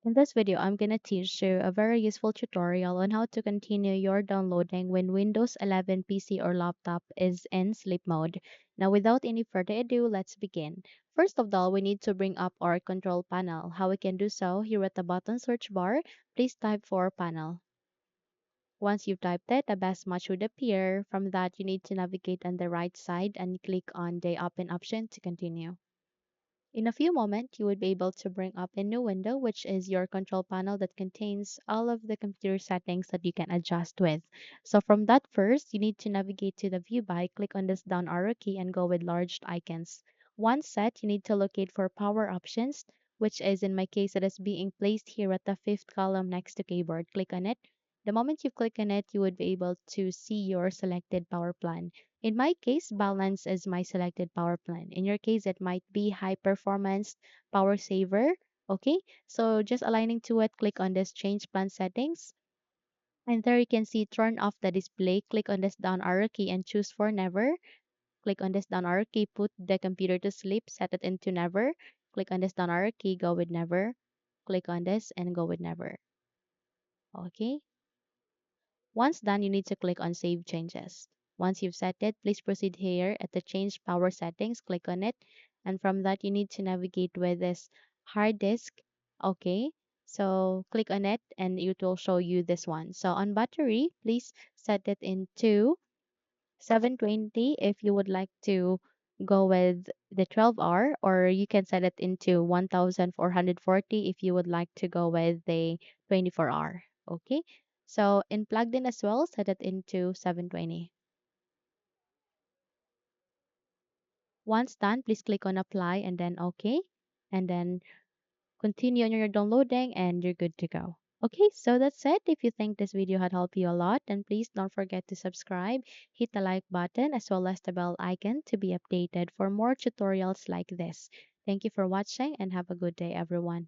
In this video, I'm going to teach you a very useful tutorial on how to continue your downloading when Windows 11 PC or laptop is in sleep mode. Now, without any further ado, let's begin. First of all, we need to bring up our control panel. How we can do so, here at the bottom search bar, please type for panel. Once you've typed it, a best match would appear. From that, you need to navigate on the right side and click on the open option to continue. In a few moments, you would be able to bring up a new window, which is your control panel that contains all of the computer settings that you can adjust with. So from that first, you need to navigate to the view by, click on this down arrow key and go with large icons. Once set, you need to locate for power options, which is in my case, it is being placed here at the fifth column next to keyboard. Click on it. The moment you click on it, you would be able to see your selected power plan. In my case, balance is my selected power plan. In your case, it might be high performance power saver. Okay, so just aligning to it, click on this change plan settings. And there you can see turn off the display. Click on this down arrow key and choose for never. Click on this down arrow key, put the computer to sleep, set it into never. Click on this down arrow key, go with never. Click on this and go with never. Okay. Once done, you need to click on Save Changes. Once you've set it, please proceed here at the Change Power Settings. Click on it. And from that, you need to navigate with this hard disk. Okay. So click on it and it will show you this one. So on battery, please set it into 720 if you would like to go with the 12 hour, or you can set it into 1440 if you would like to go with the 24 hour. Okay, so in plugged in as well, set it into 720. Once done, please click on apply and then okay, and then continue on your downloading and you're good to go. Okay, so that's it. If you think this video had helped you a lot, then please don't forget to subscribe, hit the like button as well as the bell icon to be updated for more tutorials like this. Thank you for watching and have a good day, everyone.